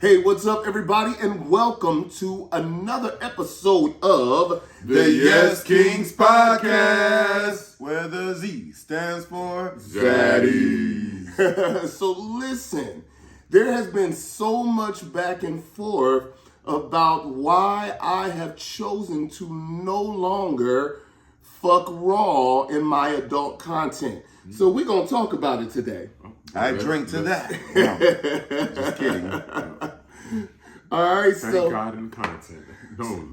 Hey, what's up, everybody, and welcome to another episode of the Yes Kings Podcast, where the Z stands for Zaddies. So listen, there has been so much back and forth about why I have chosen to no longer fuck raw in my adult content. So we're going to talk about it today. I drink to that. No, just kidding. All right, Thank God in content. No.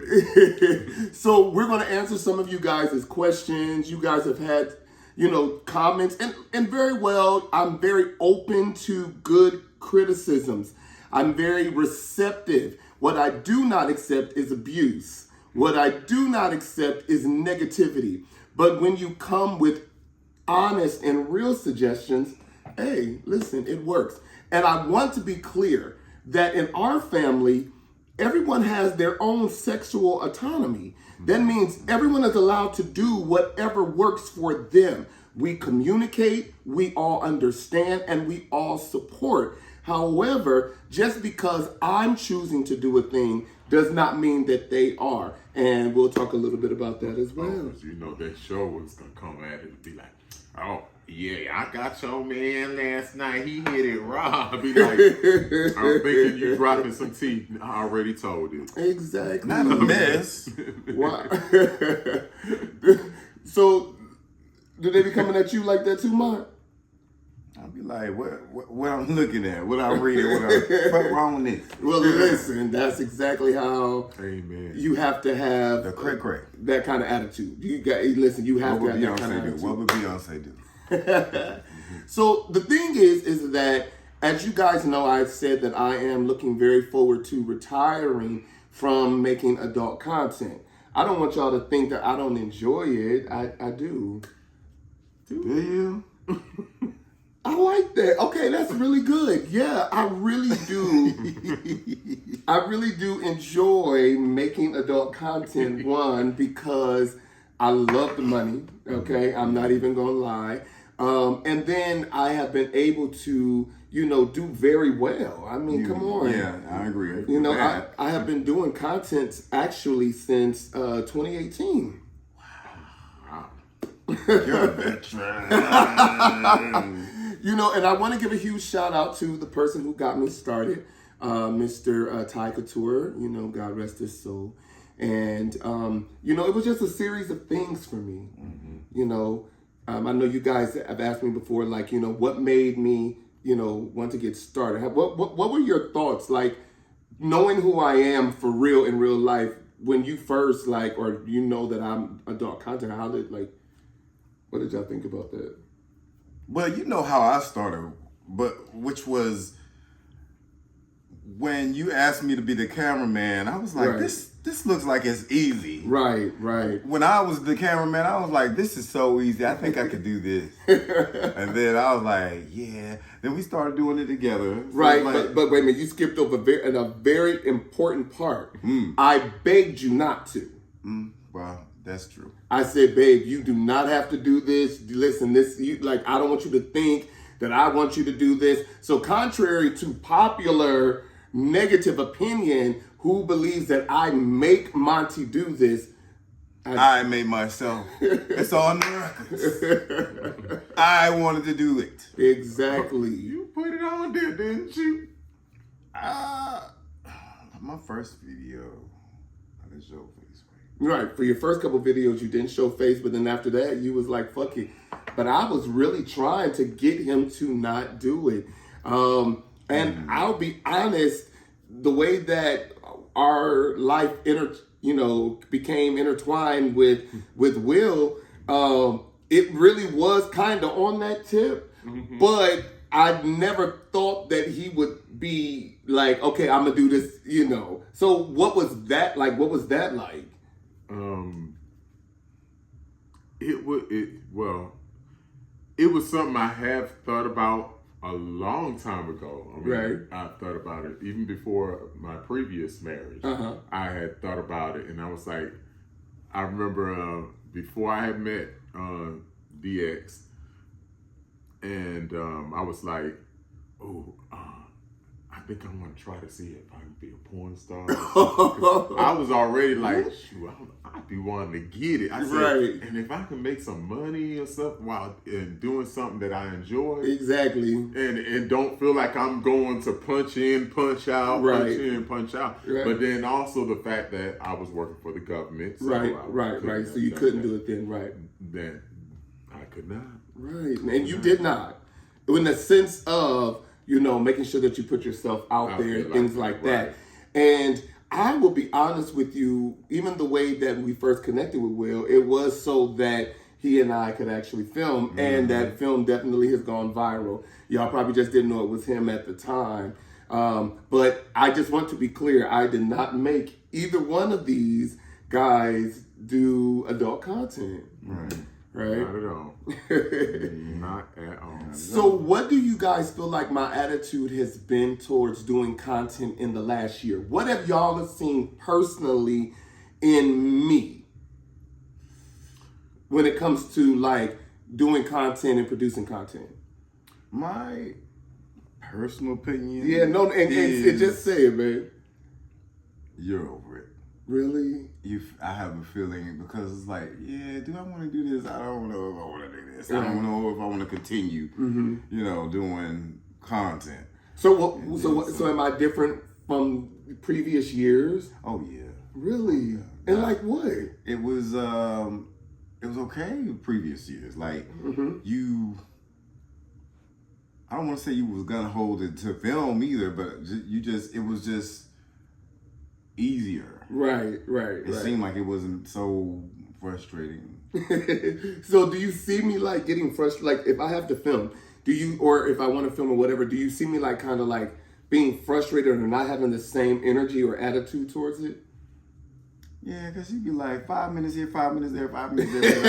So we're going to answer some of you guys' questions. You guys have had, comments. And very well, I'm very open to good criticisms. I'm very receptive. What I do not accept is abuse. What I do not accept is negativity. But when you come with honest and real suggestions, hey, listen, it works. And I want to be clear that in our family, everyone has their own sexual autonomy. That means everyone is allowed to do whatever works for them. We communicate, we all understand, and we all support. However, just because I'm choosing to do a thing does not mean that they are. And we'll talk a little bit about that as well. That show was going to come at it and be like, oh, yeah, I got your man last night. He hit it raw. I'll be like, I'm thinking you dropping some tea. I already told it. Exactly. Not a mess. Why? So, do they be coming at you like that too, Mark? I'll be like, what I'm looking at, what I'm reading, what's wrong with this? Well, listen, that's exactly how you have to have the crack. That kind of attitude. You have to have that kind of attitude. What would Beyonce do? So the thing is that, as you guys know, I've said that I am looking very forward to retiring from making adult content. I don't want y'all to think that I don't enjoy it. I do. Do you? I like that. Okay, that's really good. Yeah, I really do. I really do enjoy making adult content, one, because I love the money, okay? I'm not even gonna lie. And then I have been able to, do very well. I mean, come on. Yeah, I agree. I have been doing content actually since 2018. Wow. You're a veteran. And I want to give a huge shout out to the person who got me started, Mr. Ty Couture, God rest his soul. And, it was just a series of things for me. Mm-hmm. I know you guys have asked me before, what made me, want to get started? What were your thoughts, knowing who I am for real in real life, when you first, that I'm adult content, what did y'all think about that? Well, you know how I started, which was when you asked me to be the cameraman. I was like, right. This looks like it's easy. Right. When I was the cameraman, I was like, this is so easy. I think I could do this. And then I was like, yeah. Then we started doing it together. So right, but wait a minute. You skipped over a very important part. I begged you not to. Well, that's true. I said, babe, you do not have to do this. Listen, I don't want you to think that I want you to do this. So contrary to popular negative opinion, who believes that I make Monty do this? I made myself. It's on the records. I wanted to do it. Exactly. You put it on there, didn't you? My first video, I didn't show face. Right. For your first couple videos, you didn't show face, but then after that, you was like, fuck it. But I was really trying to get him to not do it. And I'll be honest, the way that our life became intertwined with Will, it really was kind of on that tip. Mm-hmm. But I never thought that he would be like, okay, I'm gonna do this, So what was that like? It was something I have thought about a long time ago. Right. I thought about it even before my previous marriage. Uh-huh. I had thought about it, and I was like, I remember before I had met DX, and I was like, I think I want to try to see if I can be a porn star. 'Cause I was already like, shoot, I'd be wanting to get it. I said, Right. and if I can make some money or something while doing something that I enjoy, Exactly. and don't feel like I'm going to punch in, punch out, Right. punch in, punch out. Right. But then also the fact that I was working for the government. So Right. I Right. couldn't Right. So have you done couldn't that. do it then, right? Then I could not. Right. And you did not. In the sense of, making sure that you put yourself out there and things like that. Right. And I will be honest with you, even the way that we first connected with Will, it was so that he and I could actually film, and that film definitely has gone viral. Y'all probably just didn't know it was him at the time. But I just want to be clear, I did not make either one of these guys do adult content. Right? Not at all. Not at all. So what do you guys feel like my attitude has been towards doing content in the last year? What have y'all seen personally in me when it comes to like doing content and producing content? My personal opinion. Yeah, no, and just say it, man. You're over it. Really? I have a feeling because it's like, yeah, do I want to do this? I don't know if I want to do this. I don't know if I want to continue, doing content. So am I different from previous years? Oh yeah. Really? And like what? It was okay previous years. Like I don't want to say you was gonna hold it to film either, but it was just easier. Right. It seemed like it wasn't so frustrating. So do you see me like getting frustrated? Like if I have to film, or if I want to film or whatever, do you see me like kind of like being frustrated or not having the same energy or attitude towards it? Yeah, because you'd be like 5 minutes here, 5 minutes there, 5 minutes there.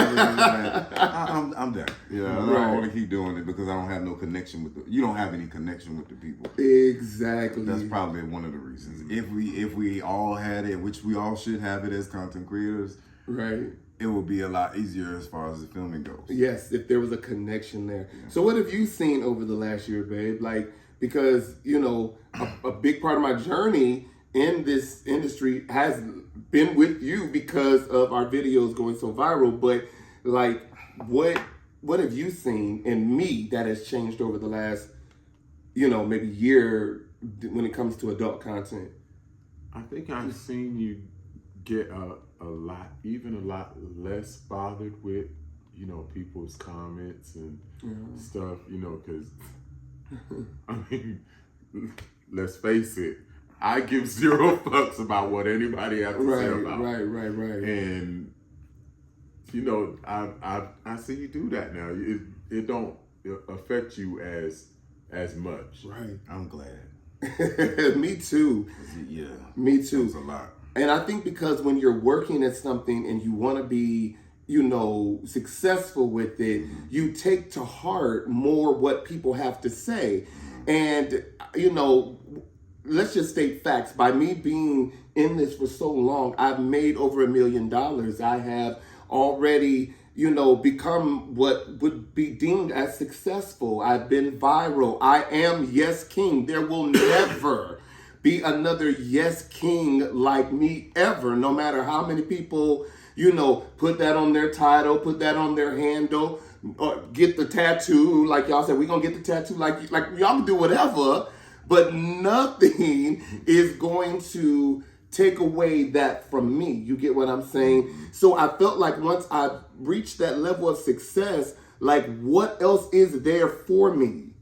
I'm done. Yeah, I don't want to keep doing it because I don't have no connection with you don't have any connection with the people. Exactly. That's probably one of the reasons. If we all had it, which we all should have it as content creators, right, it would be a lot easier as far as the filming goes. Yes, if there was a connection there. Yeah. So what have you seen over the last year, babe? Like, because, a big part of my journey in this industry has been with you because of our videos going so viral. But like, what have you seen in me that has changed over the last, maybe year when it comes to adult content? I think I've seen you get a lot less bothered with, people's comments and stuff, because, I mean, let's face it, I give zero fucks about what anybody has to say about. Right. And I see you do that now. It don't affect you as much. Right. I'm glad. Me too. Yeah. Me too. It's a lot. And I think because when you're working at something and you want to be, successful with it, you take to heart more what people have to say. And, let's just state facts. By me being in this for so long, I've made over $1 million. I have already, become what would be deemed as successful. I've been viral. I am Yes King. There will never be another Yes King like me ever, no matter how many people, put that on their title, put that on their handle, or get the tattoo. Like y'all said, we're going to get the tattoo. Like y'all can do whatever. But nothing is going to take away that from me. You get what I'm saying? So I felt like once I reached that level of success, like what else is there for me?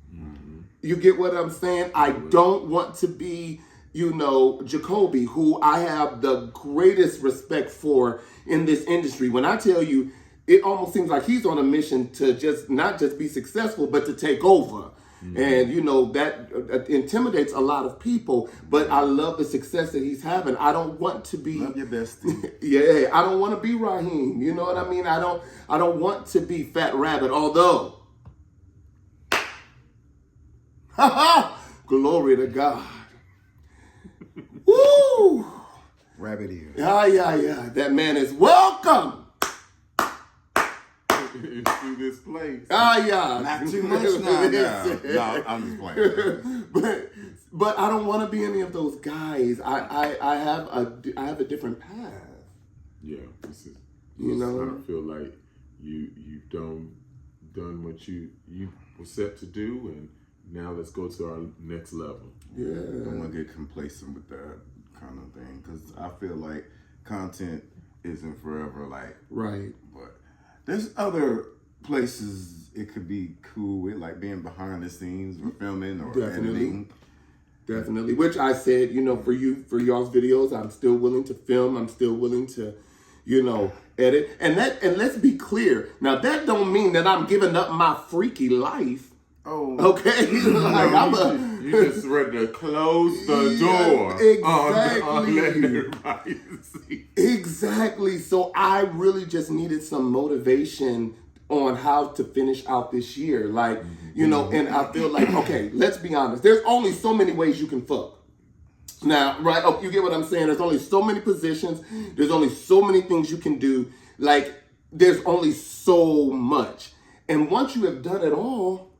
You get what I'm saying? I don't want to be, Jacoby, who I have the greatest respect for in this industry. When I tell you, it almost seems like he's on a mission to just not just be successful, but to take over. And, that intimidates a lot of people, but I love the success that he's having. I don't want to be... Love your bestie. Yeah, I don't want to be Raheem. You know what I mean? I don't want to be Fat Rabbit, although... Glory to God. Woo! Rabbit ears. Yeah. That man is welcome. Into this place. Yeah. Not too much now. No, I'm just playing. But But I don't want to be any of those guys. I have a different path. Yeah, this is. You know, I feel like you've done what you were set to do, and now let's go to our next level. Yeah, I don't want to get complacent with that kind of thing, because I feel like content isn't forever. Like, right. But there's other places it could be cool with, like being behind the scenes or filming or editing. Definitely. Which I said, you know, for y'all's videos, I'm still willing to film. I'm still willing to, you know, edit. And let's be clear. Now that don't mean that I'm giving up my freaky life. Oh, okay. Like you just ready to close the door. Exactly. On letting everybody see. Exactly. So I really just needed some motivation on how to finish out this year. Like, you know, and I feel like, okay, let's be honest. There's only so many ways you can fuck. Now, right? Oh, you get what I'm saying? There's only so many positions. There's only so many things you can do. Like, there's only so much. And once you have done it all,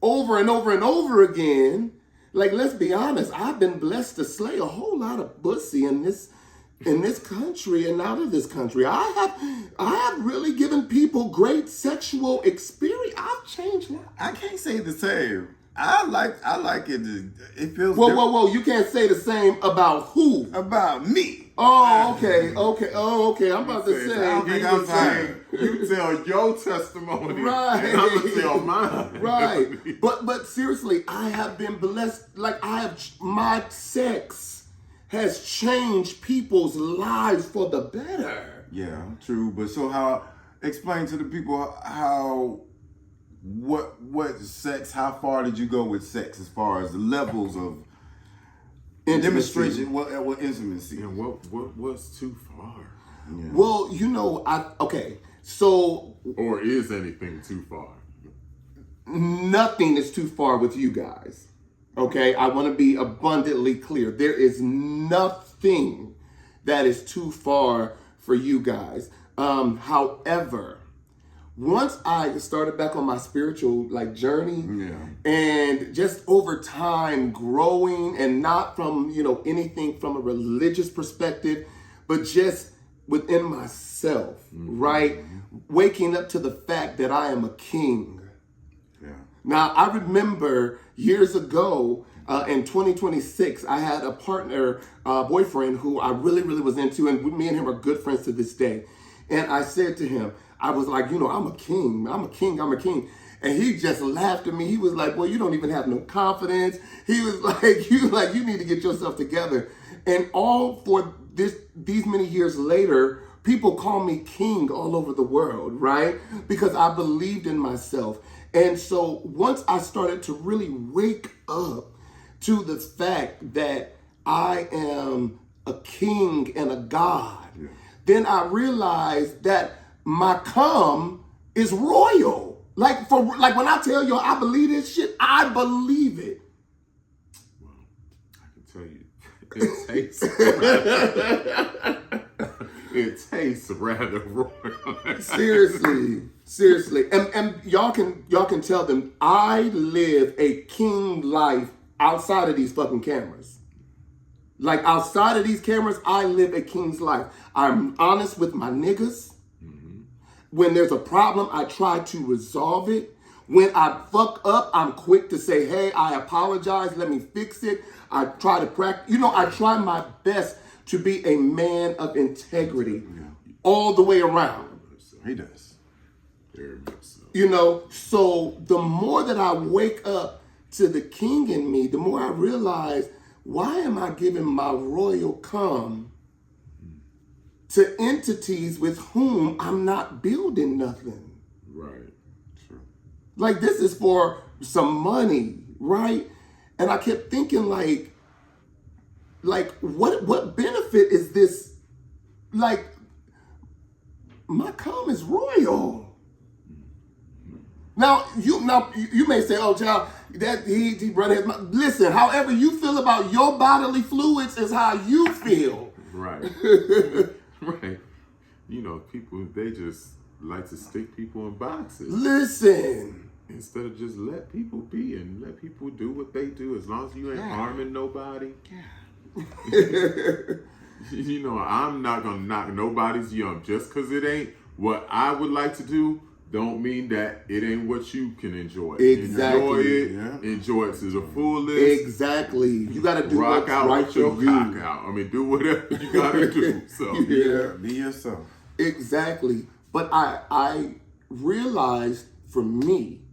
over and over and over again, like, let's be honest, I've been blessed to slay a whole lot of pussy in this country and out of this country. I have really given people great sexual experience. I've changed lives. I can't say the same. I like it. It feels Whoa. You can't say the same about who? About me. Oh, okay. Oh, okay. I'm about to say. I don't think I'm fine. You tell your testimony, right? And I'm gonna tell mine, right? But seriously, I have been blessed. Like, my sex has changed people's lives for the better. Yeah, true. But so explain to the people what sex, how far did you go with sex as far as the levels of demonstration, what intimacy? And what's too far? Yeah. Well, you know, so... Or is anything too far? Nothing is too far with you guys. Okay? I want to be abundantly clear. There is nothing that is too far for you guys. However, once I started back on my spiritual journey, and just over time growing, and not from, you know, anything from a religious perspective, but just within myself, right? Waking up to the fact that I am a king. Yeah. Now, I remember years ago, in 2026, I had a partner, boyfriend who I really, really was into, and me and him are good friends to this day. And I said to him, I was like, you know, I'm a king. And he just laughed at me. He was like, well, you don't even have no confidence. He was like, you need to get yourself together. And all for these many years later, people call me king all over the world, right? Because I believed in myself. And so once I started to really wake up to the fact that I am a king and a god, then I realized that my cum is royal. Like when I tell you I believe this shit, I believe it. Well, I can tell you, it tastes it tastes rather royal. Seriously, and y'all can tell them I live a king life outside of these fucking cameras. Like, outside of these cameras, I live a king's life. I'm honest with my niggas. When there's a problem, I try to resolve it. When I fuck up, I'm quick to say, hey, I apologize. Let me fix it. I try to practice. You know, I try my best to be a man of integrity all the way around. He does. Very much so. You know, so the more that I wake up to the king in me, the more I realize, why am I giving my royal cum to entities with whom I'm not building nothing? Right. True. Like, this is for some money, right? And I kept thinking, like what benefit is this? Like, my cum is royal. Now you may say, oh, child, that he brother his mouth. Listen, however you feel about your bodily fluids is how you feel. Right. Right. You know, people, they just like to stick people in boxes. Listen, instead of just let people be and let people do what they do, as long as you ain't harming nobody. You know, I'm not gonna knock nobody's yum just because it ain't what I would like to do. Don't mean that it ain't what you can enjoy. Exactly. Enjoy it to the fullest. Exactly. You got to do rock what's out right with for your you. cock out. I mean, do whatever you gotta do. So be yourself. Exactly. But I realized for me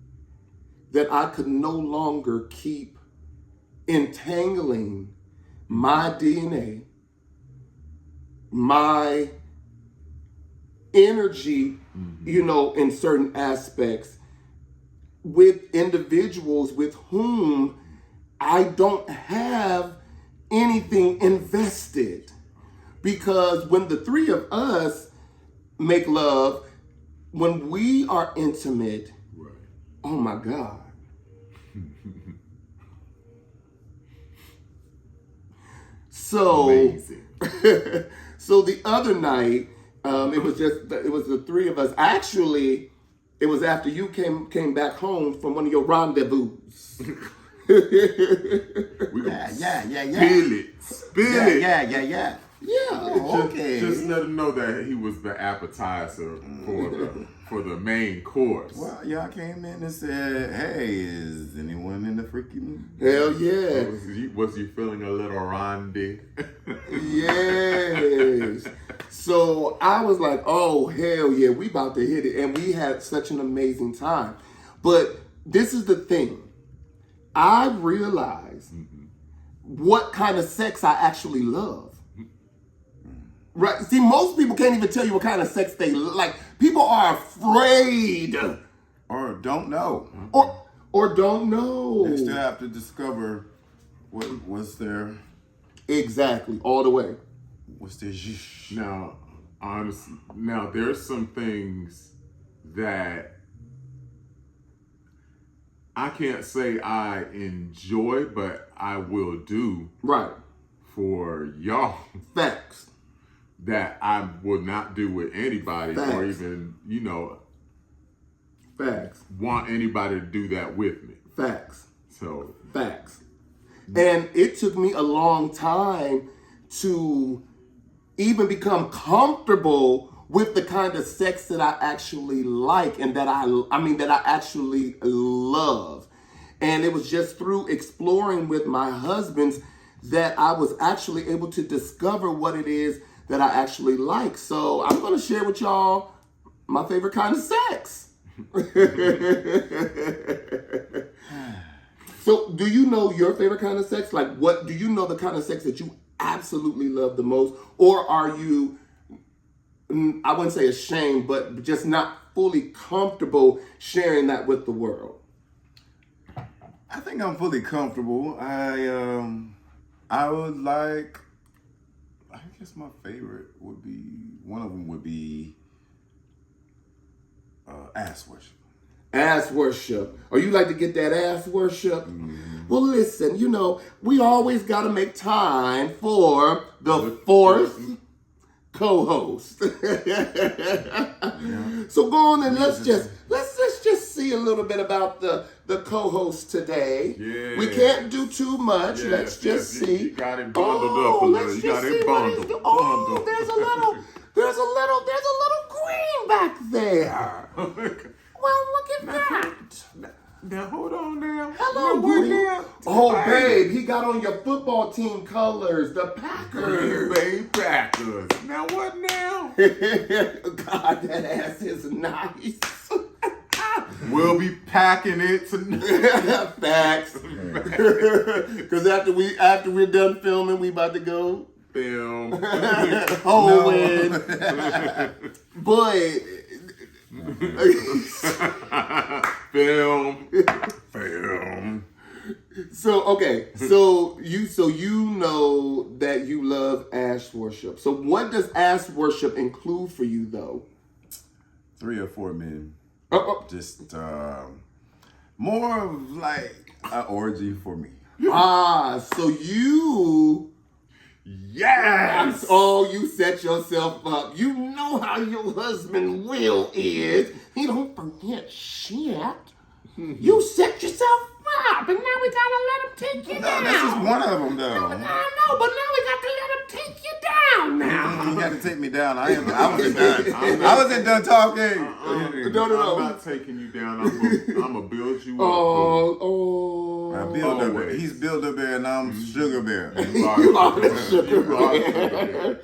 that I could no longer keep entangling my DNA, my energy, you know, in certain aspects with individuals with whom I don't have anything invested. Because when the three of us make love, when we are intimate, oh my God. So, amazing. so the other night, it was the three of us. Actually, it was after you came back home from one of your rendezvous. We gonna spill it. Yeah. Yeah. Okay. Just let him know that he was the appetizer for the main course. Well, y'all came in and said, "Hey, is anyone in the freaky mood?" Hell yeah. Was you feeling a little rondy? Yes. So I was like, oh, hell yeah, we about to hit it. And we had such an amazing time. But this is the thing. I realized what kind of sex I actually love. Right? See, most people can't even tell you what kind of sex they like. People are afraid. Or don't know. Or don't know. They still have to discover what's their... Exactly. All the way. What's their zhish. Now, honestly, there's some things that I can't say I enjoy, but I will do. Right. For y'all. Facts. That I would not do with anybody. Facts. Or even, you know, facts. Want anybody to do that with me. Facts. So. Facts. And it took me a long time to even become comfortable with the kind of sex that I actually like and that I actually love. And it was just through exploring with my husbands that I was actually able to discover what it is that I actually like. So I'm going to share with y'all my favorite kind of sex. So do you know your favorite kind of sex? Like, what do you know the kind of sex that you absolutely love the most? Or are you, I wouldn't say ashamed, but just not fully comfortable sharing that with the world? I think I'm fully comfortable. I would like, I guess my favorite would be, one of them would be ass worship. Ass worship. Or you like to get that ass worship? Well, listen, you know, we always got to make time for the fourth co-host. So go on and let's just see a little bit about the co-host today. Yeah. We can't do too much. Let's just see. You got it bundled up a little. You got it bundled. Oh, there's a little green back there. Well, look at that. Now, hold on now. Hello, Green. Oh, babe, he got on your football team colors, the Packers. Green Bay Packers. Now, what now? God, that ass is nice. We'll be packing it tonight. Facts. Because after we're done filming, we about to go film. Owen. But film. So okay, so you know that you love ass worship. So what does ass worship include for you though? 3 or 4 men. Just more of like an orgy for me. So you. Yes! Oh, you set yourself up. You know how your husband Will is. He don't forget shit. You set yourself up, and now we gotta let him take you down. That's just one of them, though. I know, but now we got to let him take you down now. He got to take me down. I wasn't done. I wasn't done talking. No. I'm not taking you down. I'm gonna build you up. Oh. Builder Bear. He's Builder Bear, and I'm Sugar Bear. You are the Sugar Bear.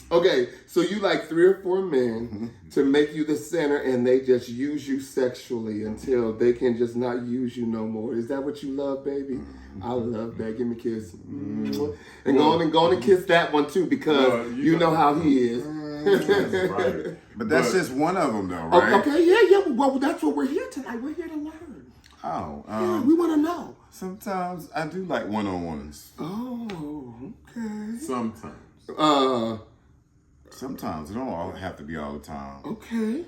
Okay. So you like 3 or 4 men to make you the center, and they just use you sexually until they can just not use you no more. Is that what you love, baby? I love that. Give me a kiss. And go on and kiss that one too, because you know how he is. That's right. But that's just one of them, though, right? Okay, yeah. Well, that's what we're here tonight. We're here to learn. Oh, Yeah, we want to know. sometimes I do like one-on-ones. Oh, okay. Sometimes it don't all have to be all the time. Okay.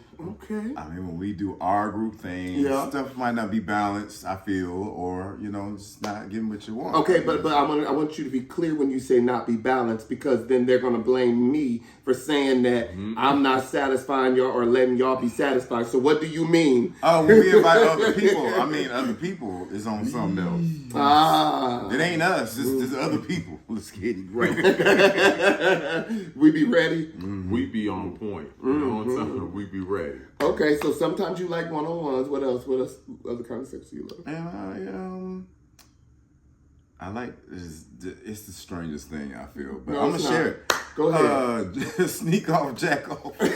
I mean, when we do our group thing, stuff might not be balanced, I feel, or, it's not getting what you want. Okay, but I want you to be clear when you say not be balanced, because then they're going to blame me for saying that I'm not satisfying y'all or letting y'all be satisfied. So what do you mean? Oh, when we invite other people, other people is on something else. It ain't us, it's other people. Let's get it right. We be ready? We be on point. You know what I'm saying? We be ready. Okay, so sometimes you like one-on-ones. What else? What other kind of sex do you love? And I like, it's the strangest thing I feel, but No, I'm going to share it. Go ahead. Sneak off, jack off. You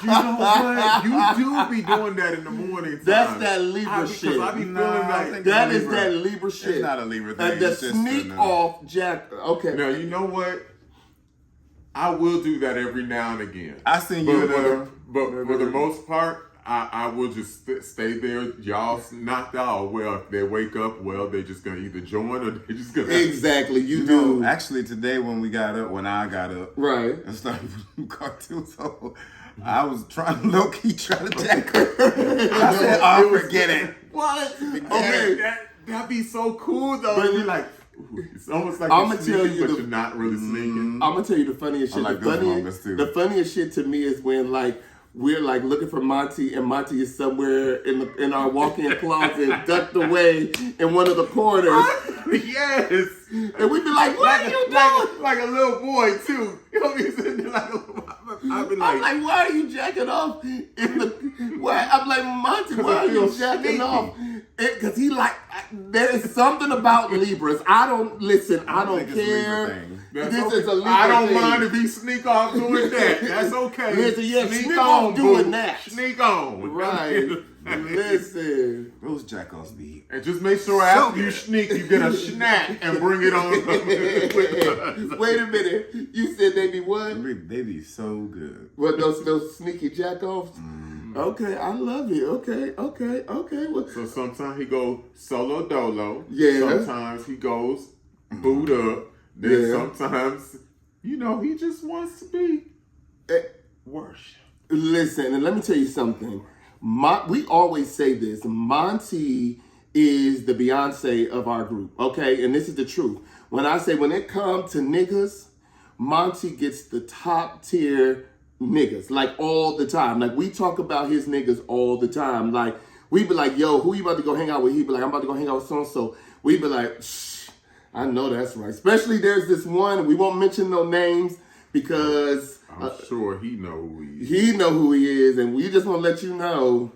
know what? You do be doing that in the morning time. That's that Libra shit. Because I be feeling like that is that Libra shit. It's not a Libra thing. And the sneak off, jack. Okay. Now, you know what? I will do that every now and again. I seen you But for the most part, I will just stay there. Y'all knocked out. Well, if they wake up, they just gonna either join or they just gonna. Exactly, you do. Actually, today when I got up, right, and started putting cartoons on, I was low key trying to jack her. I said, forget it. What? Okay, that'd be so cool though. But you're like. It's almost like I'm you're gonna tell you, but you're not really sneaking. I'm gonna tell you the funniest shit. The funniest shit to me is when we're looking for Monty, and Monty is somewhere in our walk-in closet, ducked away in one of the corners. Yes. And we'd be like, "What are you doing?" Like a little boy too. You know, be sitting there like a little boy. I'm like, "Why are you jacking off in the?" Why? I'm like, "Monty, why are you jacking off?" Because there is something about Libras. I don't care. This is a Libra I don't thing. mind if he sneak off doing that. That's okay. Listen, sneak off doing that. Sneak on. Right. Listen. Those jack-offs be. And just make sure after you sneak, you get a snack and bring it on. Wait a minute. You said they be what? They be so good. What, those sneaky jack-offs? Okay, I love it. Okay. Well, So sometimes he goes solo dolo. Yeah. Sometimes he goes boot up. Then sometimes, he just wants to be worship. Listen, and let me tell you something. We always say this. Monty is the Beyonce of our group, okay? And this is the truth. When it comes to niggas, Monty gets the top tier niggas, all the time. We talk about his niggas all the time. We be like, yo, who you about to go hang out with? He be like, I'm about to go hang out with so-and-so. We be like, shh, I know that's right. Especially there's this one, we won't mention no names because... I'm sure he know who he is. He know who he is, and we just want to let you know.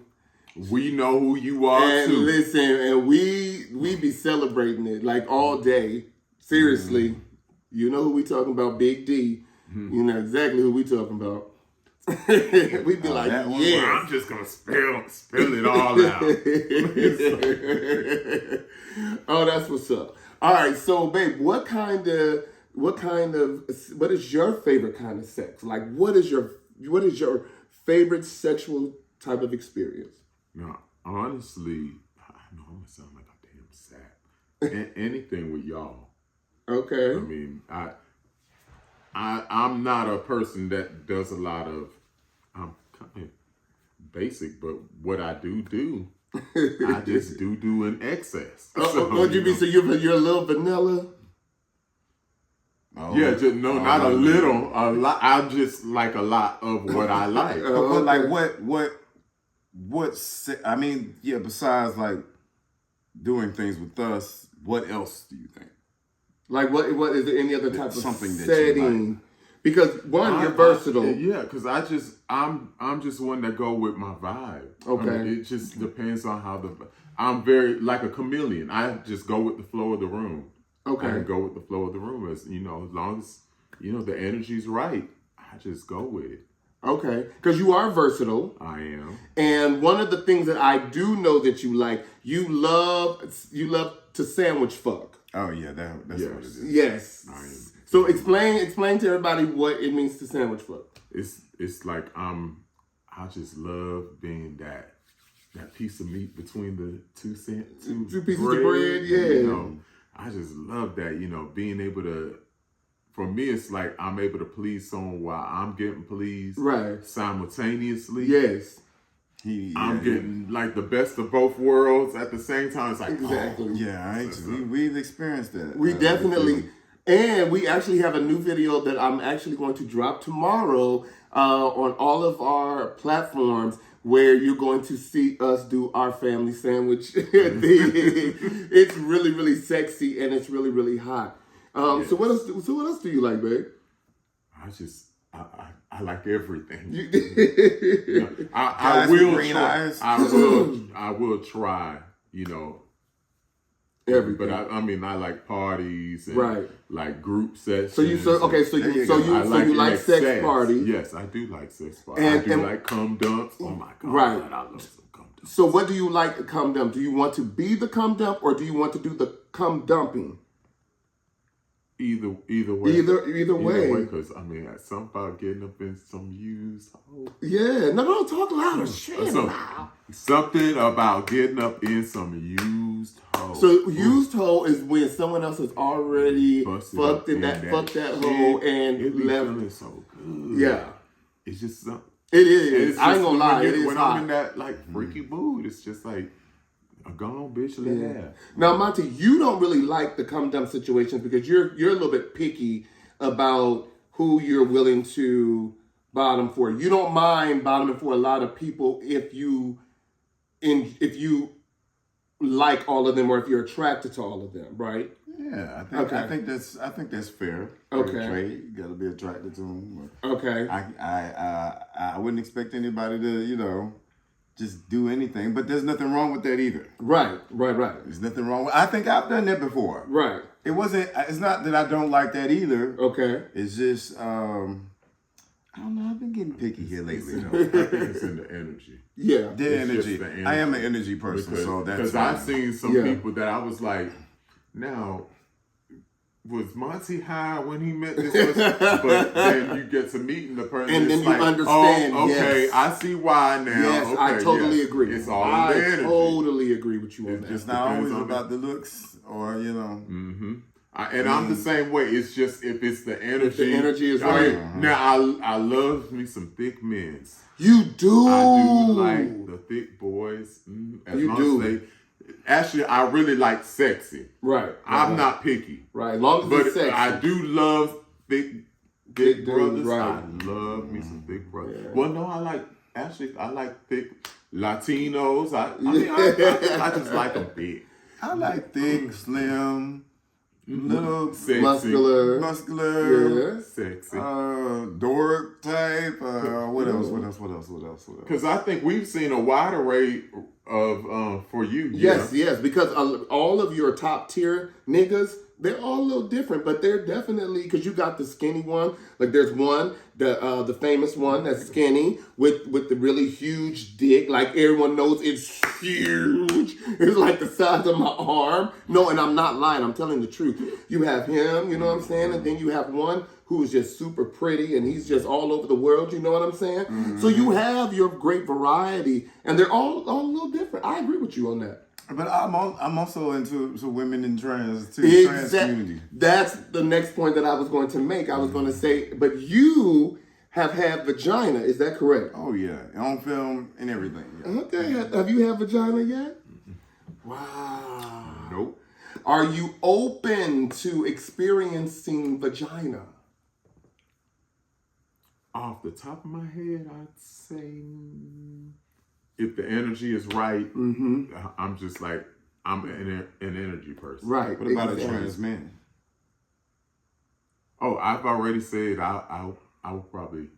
We know who you are, and too. Listen, and we be celebrating it, all day. Seriously. You know who we talking about, Big D. You know exactly who we talking about. We be like, yeah. Well, I'm just going to spill it all out. Oh, that's what's up. All right, so, babe, what is your favorite kind of sex? What is your favorite sexual type of experience? Now, honestly, I know I'm going to sound like a damn sap. Anything with y'all. Okay. I mean, I'm not a person that does a lot of, I'm kind of basic, but what I do, I just do in excess. So you're a little vanilla? Oh, yeah, not a little, a lot. I just like a lot of what I like. But what I mean, yeah, besides like doing things with us, what else do you think? Like what is there any other type of something that setting? you like? Because one, you're versatile. Yeah, because I'm just one that go with my vibe. Okay. I mean, it just depends on how I'm very like a chameleon. I just go with the flow of the room. Okay. I go with the flow of the room as long as the energy's right. I just go with it. Okay, because you are versatile. I am. And one of the things that I do know that you like, you love to sandwich fuck. Oh yeah, that's what it is. Yes. I am. So explain to everybody what it means to sandwich fuck. It's like I just love being that piece of meat between the two pieces of bread. Yeah. I just love that. Being able to. For me, it's like I'm able to please someone while I'm getting pleased. Right. Simultaneously. Yes. I'm getting like the best of both worlds at the same time. It's like exactly. We've experienced that. We definitely. And we actually have a new video that I'm actually going to drop tomorrow on all of our platforms where you're going to see us do our family sandwich thing. It's really, really sexy and it's really, really hot. So what else do you like, babe? I like everything. I will green eyes. I will try, everything. But I like parties and like group sessions. So you like sex parties. Yes, I do like sex parties. I do like cum dumps. Oh my God. Right. I love some cum dumps. So what do you like cum dump? Do you want to be the cum dump or do you want to do the cum dumping? Either way. Either way. Because it's something about getting up in some used hole. Yeah. No, talk louder. Shit. Something about getting up in some used hole. So used hole is when someone else has already fucked that hole and it be left. Feeling so good. Yeah. It's just something. It is. I ain't gonna lie. It is when hot. I'm in that like freaky mood, it's just like a gone bitch. Yeah. Now, Monty, you don't really like the cum dump situations because you're a little bit picky about who you're willing to bottom for. You don't mind bottoming for a lot of people if you like all of them or if you're attracted to all of them, right? Yeah, I think that's fair. Okay. You gotta be attracted to them. Okay. I wouldn't expect anybody to just do anything, but there's nothing wrong with that either. Right. There's nothing wrong with. I think I've done that before. Right. It's not that I don't like that either. Okay. It's just I don't know. I've been getting picky here lately. I think it's in the energy. Yeah. The energy. I am an energy person, so that's because I've seen some people that I was like, now. Was Monty high when he met this person? But then you get to meeting the person. And then you understand. Oh, okay, yes. I see why now. Yes, okay, I totally agree. It's all in the energy. I totally agree with you on that. It's not always about the looks or, Mm-hmm. I'm the same way. It's just if it's the energy. If the energy is right. Now, I love me some thick men. You do? I do like the thick boys. As you long do. As actually, I really like sexy. Right. I'm not picky. Right. As long as it's sexy. I do love thick brothers. Right. I love me some thick brothers. Yeah. Well, no, I like thick Latinos. I just like them big. I like thick, slim, little sexy. muscular, yeah. Sexy, dork type. What else? Because I think we've seen a wide array of for you. Yes, because all of your top tier niggas, they're all a little different, but they're definitely, because you got the skinny one. Like there's one, the famous one that's skinny with the really huge dick. Like everyone knows it's huge. It's like the size of my arm. No, and I'm not lying. I'm telling the truth. You have him, you know what I'm saying? And then you have one who is just super pretty and he's just all over the world, you know what I'm saying? Mm-hmm. So you have your great variety and they're all a little different. I agree with you on that. But I'm also into women in trans too. Trans community. That's the next point that I was going to make. I was going to say, but you have had vagina. Is that correct? Oh yeah, on film and everything. Yeah. Okay. Have you had vagina yet? Wow. Nope. Are you open to experiencing vagina? Off the top of my head, I'd say if the energy is right, I'm just like, I'm an energy person. Right. What about a trans man? Oh, I've already said I would probably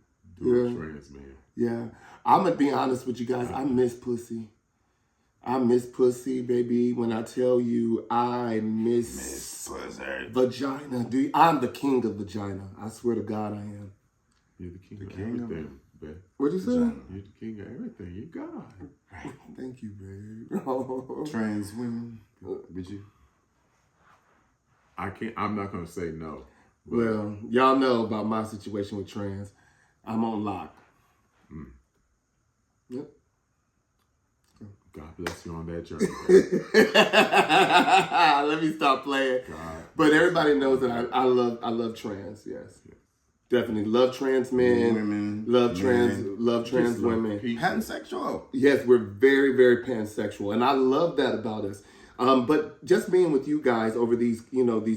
do a trans man. Yeah. I'm going to be honest with you guys. I miss pussy. I miss pussy, baby. When I tell you I miss pussy. Vagina. Dude, I'm the king of vagina. I swear to God I am. You're the king of everything, babe. What'd you say? You're the king of everything. You God. Thank you, babe. Trans women, would you? I'm not going to say no. Well, y'all know about my situation with trans. I'm on lock. Yep. God bless you on that journey. Let me stop playing. But everybody knows that I love trans. Yes, definitely love trans men. Women, love trans Just women. Pansexual. Yes, we're very, very pansexual, and I love that about us. But just being with you guys over these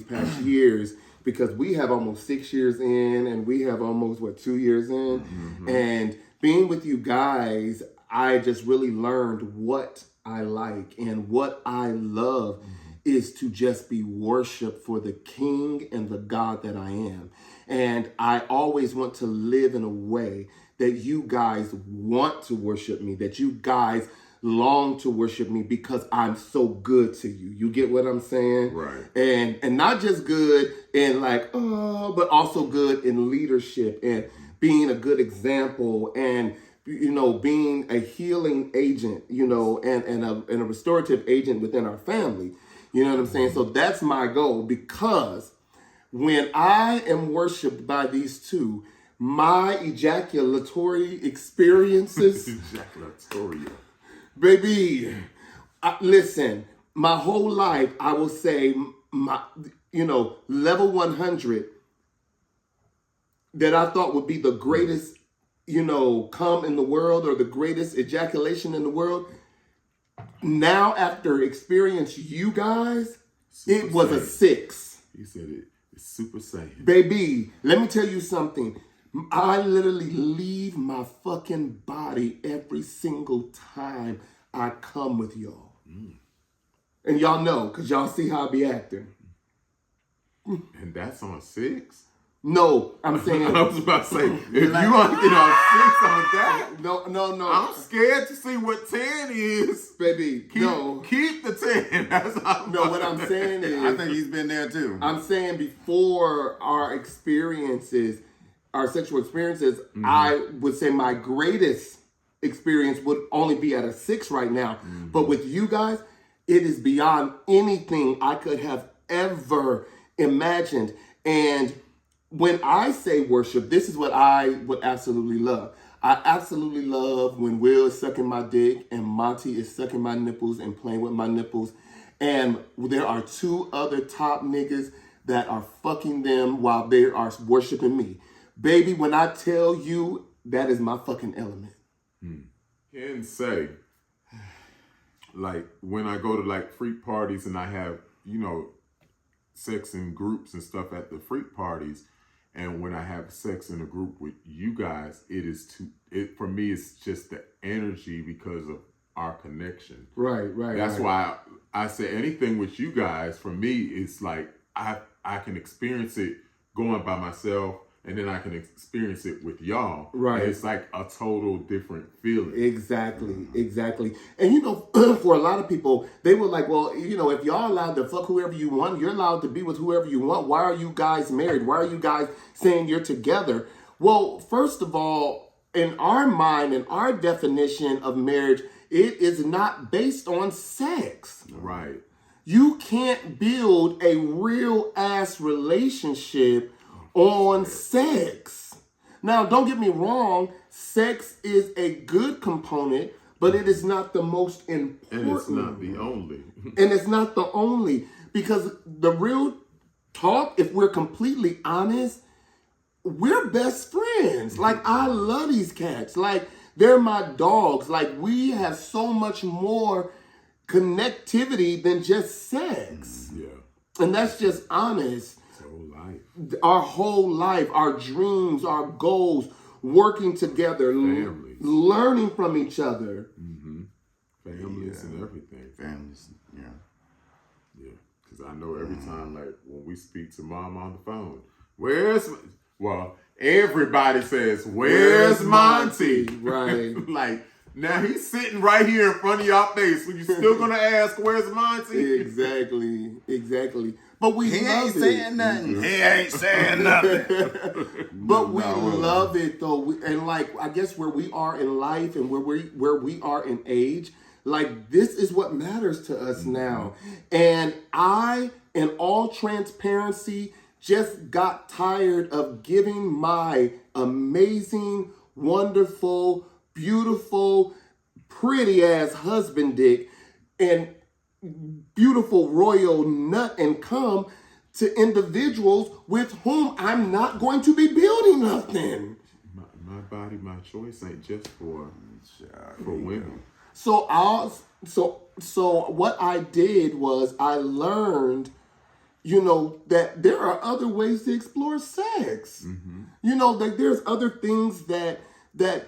past years, because we have almost 6 years in, and we have almost 2 years in, and being with you guys, I just really learned what I like and what I love is to just be worshiped for the King and the God that I am. And I always want to live in a way that you guys want to worship me, that you guys long to worship me because I'm so good to you. You get what I'm saying? Right. And not just good in but also good in leadership and being a good example and being a healing agent, and a restorative agent within our family. You know what I'm saying? So that's my goal, because when I am worshiped by these two, my ejaculatory experiences, baby, listen, my whole life, I will say level 100 that I thought would be the greatest come in the world, or the greatest ejaculation in the world. Now, after experience you guys, it was a 6. You said it's Super Saiyan. Baby, let me tell you something. I literally leave my fucking body every single time I come with y'all. And y'all know, because y'all see how I be acting. And that's on 6? No, I'm saying. I was about to say, if you want to get on 6 on that, no. I'm scared to see what 10 is. Baby, keep the 10. That's all. No, what I'm saying is, I think he's been there too. I'm saying before our sexual experiences, I would say my greatest experience would only be at a 6 right now. But with you guys, it is beyond anything I could have ever imagined. And when I say worship, this is what I would absolutely love. I absolutely love when Will is sucking my dick and Monty is sucking my nipples and playing with my nipples. And there are 2 other top niggas that are fucking them while they are worshiping me. Baby, when I tell you, that is my fucking element. Can say, when I go to freak parties and I have, sex in groups and stuff at the freak parties, and when I have sex in a group with you guys, for me, it's just the energy because of our connection. Right. That's why I say anything with you guys, for me, it's like I can experience it going by myself, and then I can experience it with y'all. Right. And it's like a total different feeling. Exactly. And for a lot of people, they were like, well, if y'all allowed to fuck whoever you want, you're allowed to be with whoever you want. Why are you guys married? Why are you guys saying you're together? Well, first of all, in our mind, in our definition of marriage, it is not based on sex. Right. You can't build a real ass relationship on sex. Now, don't get me wrong, sex is a good component, but it is not the most important. And it's not the only. And it's not the only, because the real talk, if we're completely honest, we're best friends. I love these cats. They're my dogs. We have so much more connectivity than just sex. Yeah. And that's just honest. Our whole life, our dreams, our goals, working together, Families. learning from each other. families and everything. Families, yeah. Yeah, because I know every Mm-hmm. time, like, when we speak to mom on the phone, well, everybody says, where's Monty? Right. Like, now he's sitting right here in front of y'all face. When you still going to ask, where's Monty? Exactly. But we He love ain't it. saying nothing. He ain't saying nothing. But we love it though, and like I guess where we are in life and where we are in age, like this is what matters to us now. And I, in all transparency, just got tired of giving my amazing, wonderful, beautiful, pretty ass husband dick and beautiful royal nut and cum to individuals with whom I'm not going to be building nothing. My body, my choice ain't just for women. So what I did was I learned, that there are other ways to explore sex. That there's other things that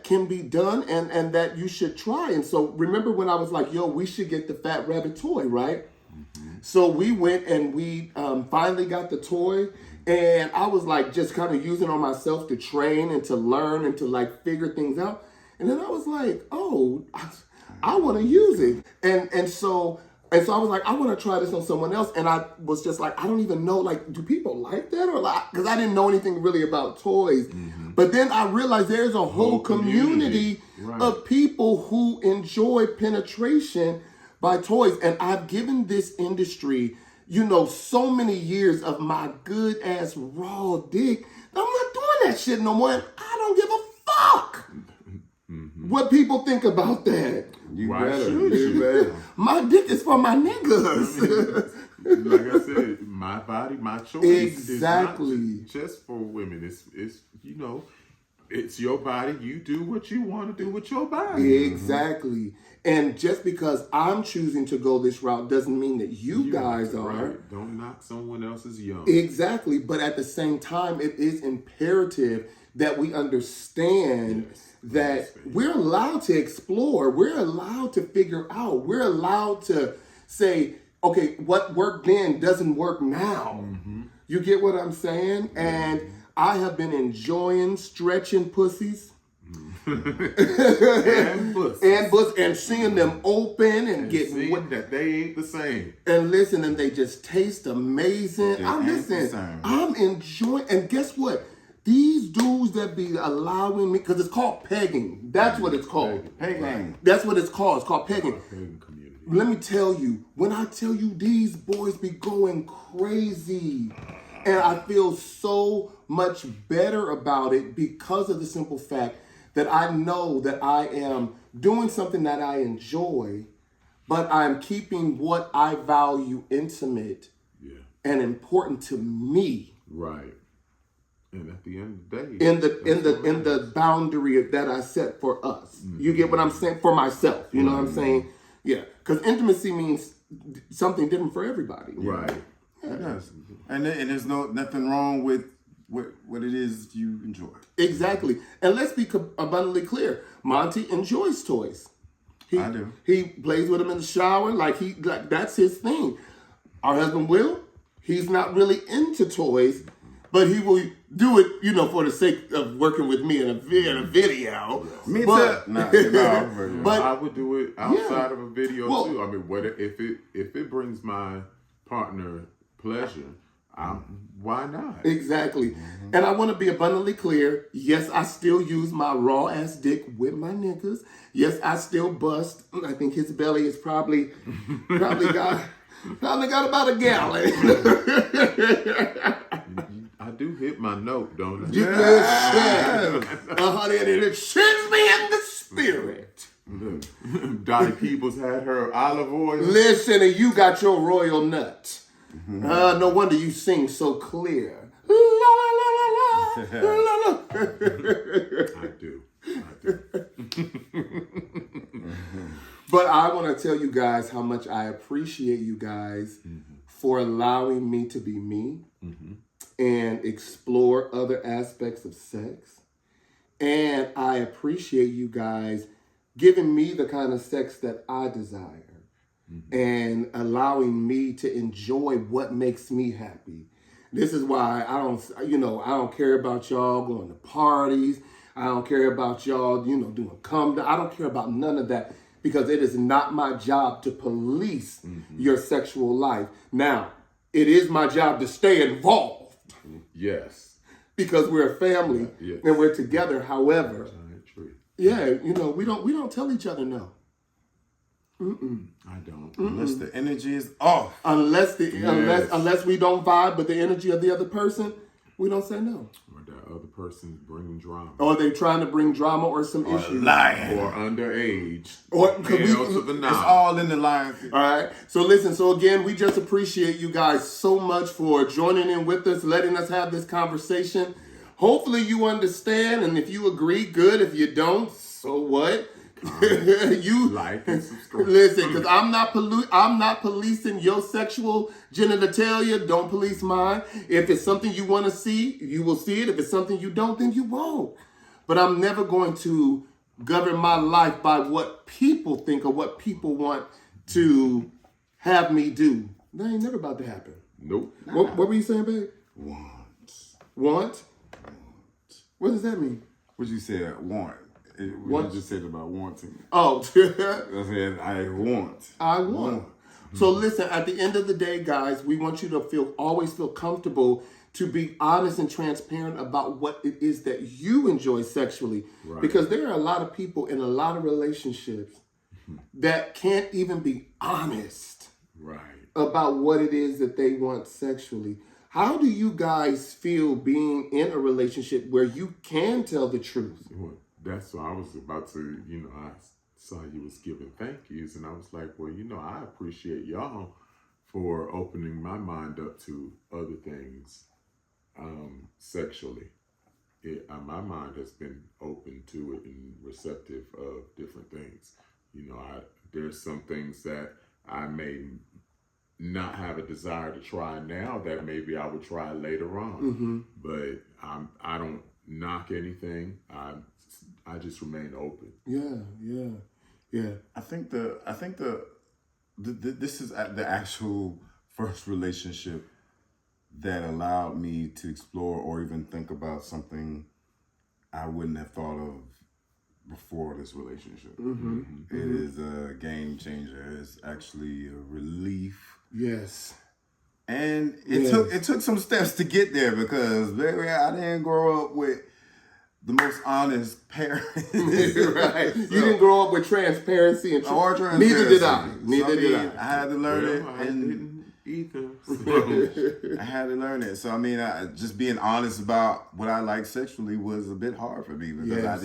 can be done and that you should try. And so remember when I was like, yo, we should get the Fat Rabbit toy, right? So we went and we finally got the toy, and I was like just kind of using on myself to train and to learn and to like figure things out. And then I was like, oh, I want to use it. And so I was like, I want to try this on someone else. And I was just like, I don't even know, like, do people like that or like, because I didn't know anything really about toys. But then I realized there's a whole community of people who enjoy penetration by toys. And I've given this industry, so many years of my good ass raw dick. I'm not doing that shit no more. And I don't give a fuck what people think about that. Why should you? My dick is for my niggas. Like I said, my body, my choice. Exactly. It's not just for women. It's it's your body. You do what you want to do with your body. Exactly. And just because I'm choosing to go this route doesn't mean that you guys are. Right. Don't knock someone else's young. Exactly. But at the same time, it is imperative that we understand that we're allowed to explore. We're allowed to figure out. We're allowed to say, okay, what worked then doesn't work now. You get what I'm saying? And I have been enjoying stretching pussies. and pussies. And seeing them open and getting seeing that they ain't the same. And listen, and they just taste amazing. I'm enjoying. And guess what? These dudes that be allowing me, because it's called pegging. That's what it's called. Pegging. That's what it's called. It's called pegging. Pegging community. Let me tell you, when I tell you these boys be going crazy, and I feel so much better about it because of the simple fact that I know that I am doing something that I enjoy, but I'm keeping what I value intimate and important to me. Right. And at the end of the day, in the boundary that I set for us. You get what I'm saying? For myself. You know what I'm saying? Yeah. Because intimacy means something different for everybody. right. It does. And there's nothing wrong with what it is you enjoy. Exactly. And let's be abundantly clear. Monty enjoys toys. I do. He plays with them in the shower. Like that's his thing. Our husband Will, he's not really into toys, but he will do it, for the sake of working with me in a video. Me but, too. But I would do it outside of a video too. I mean, if it brings my partner pleasure, why not? Exactly. And I want to be abundantly clear. Yes, I still use my raw ass dick with my niggas. Yes, I still bust. I think his belly is probably got about a gallon. I do hit my note, don't I? You good shit. Honey, and it shits me in the spirit. Dottie Peoples had her olive oil. Listen, and you got your royal nut. No wonder you sing so clear. La la la la la la la. I do. But I want to tell you guys how much I appreciate you guys for allowing me to be me and explore other aspects of sex. And I appreciate you guys giving me the kind of sex that I desire. and allowing me to enjoy what makes me happy. This is why I don't care about y'all going to parties. I don't care about y'all, doing come down. I don't care about none of that because it is not my job to police your sexual life. Now, it is my job to stay involved. Yes. Because we're a family and we're together. However, we don't tell each other no. I don't. Unless the energy is off. Unless we don't vibe with the energy of the other person, we don't say no. Or the other person's bringing drama. Or they trying to bring drama or some issues. Lying. Or underage. Or it's all in the line. All right. So listen. So again, we just appreciate you guys so much for joining in with us, letting us have this conversation. Hopefully you understand, and if you agree, good. If you don't, so what? You like and subscribe. Listen, because I'm not policing your sexual genitalia. Don't police mine. If it's something you want to see, you will see it. If it's something you don't, then you won't. But I'm never going to govern my life by what people think or what people want to have me do. That ain't never about to happen. Nope. What were you saying, babe? Want? What does that mean? What you said? Want. What you just said about wanting. Oh. I said, I want. So listen, at the end of the day, guys, we want you to always feel comfortable to be honest and transparent about what it is that you enjoy sexually. Right. Because there are a lot of people in a lot of relationships that can't even be honest about what it is that they want sexually. How do you guys feel being in a relationship where you can tell the truth? That's what I was about to, I saw you was giving thank yous, and I was like, well, I appreciate y'all for opening my mind up to other things sexually. My mind has been open to it and receptive of different things. There's some things that I may not have a desire to try now that maybe I would try later on. But I don't knock anything. I just remain open. Yeah. I think this is the actual first relationship that allowed me to explore or even think about something I wouldn't have thought of before this relationship. It is a game changer. It's actually a relief. Yes. And it took some steps to get there because baby, I didn't grow up with the most honest parents. Right. You didn't grow up with transparency and transparency. Neither did I. I had to learn it. I didn't either. I had to learn it. So just being honest about what I like sexually was a bit hard for me because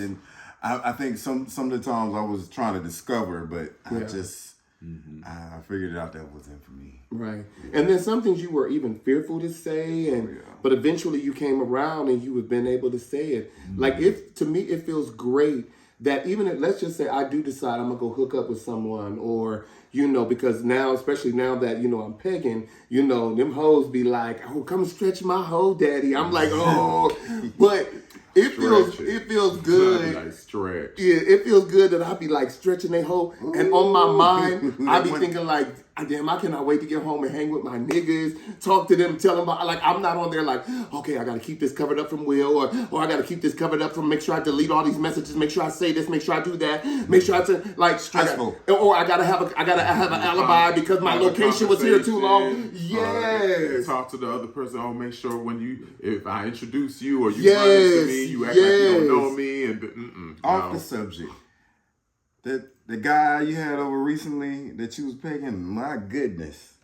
I think some of the times I was trying to discover, but I figured it out that wasn't for me. Right. And then some things you were even fearful to say, but eventually you came around and you have been able to say it. Like, to me, it feels great that even if, let's just say I do decide I'm going to go hook up with someone or, because now, especially now that, I'm pegging, them hoes be like, oh, come stretch my hoe, daddy. I'm like, oh, but it feels good. Like stretch. Yeah, it feels good that I be like stretching they hoe. And on my mind, I be thinking like, damn, I cannot wait to get home and hang with my niggas, talk to them, tell them about, like, I'm not on there like, okay, I got to keep this covered up from Will, or I got to keep this covered up from, make sure I delete all these messages, make sure I say this, make sure I do that, make sure I stressful. I gotta have an alibi because my location was here too long. Yes. Talk to the other person. Make sure if I introduce you or you run into me, you act like you don't know me. And off the subject. The guy you had over recently that you was pegging, my goodness,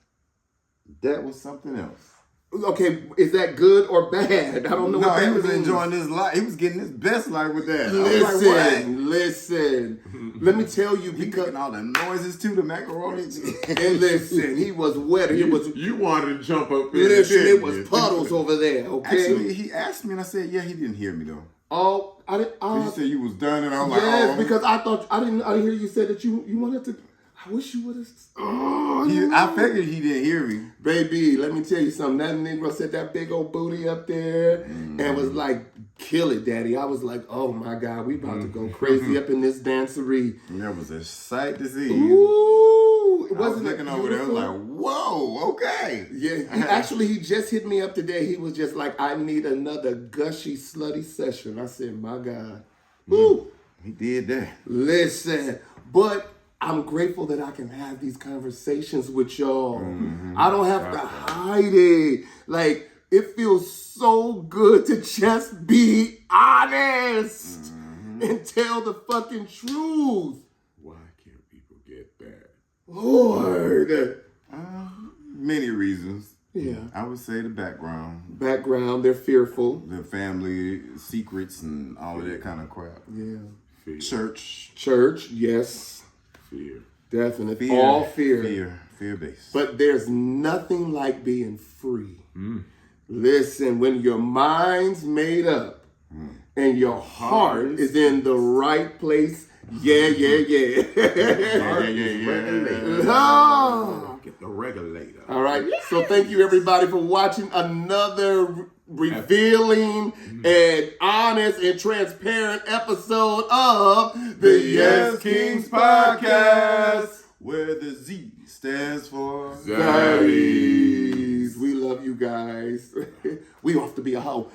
that was something else. Okay, is that good or bad? I don't know. No, he was enjoying his life. He was getting his best life with that. Listen. Let me tell you, because all the noises too, the macaroni. And listen, he was wet. You wanted to jump up there. Listen, it was puddles over there. Okay. Actually, he asked me, and I said, "Yeah, he didn't hear me though." Oh, I didn't. You said you was done, and I was yes, because I thought I didn't hear you say that you wanted to. I wish you would have. I figured he didn't hear me. Baby, let me tell you something. That Negro said that big old booty up there and was like, kill it, daddy. I was like, oh my God, we about to go crazy up in this dancery. And that was a sight to see. Ooh, wasn't looking it over there, I was beautiful? like, whoa, okay. Yeah, he just hit me up today. He was just like, I need another gushy, slutty session. I said, my God. Woo. He did that. Listen, but I'm grateful that I can have these conversations with y'all. I don't have to hide it. Like, it feels so good to just be honest and tell the fucking truth. Why can't people get that? Lord. Many reasons. Yeah. I would say the background, Background, they're fearful. the family secrets, and all of that kind of crap. Yeah. Fear. Church, yes. Fear. Definitely. All fear based. But there's nothing like being free. Listen, when your mind's made up and your heart is in the right place, yeah. Ah. Get the regulator. All right. So thank you, everybody, for watching another revealing and honest and transparent episode of the Yes Kings Podcast. Where the Z stands for Zaddies. We love you guys. We off to be a hoe.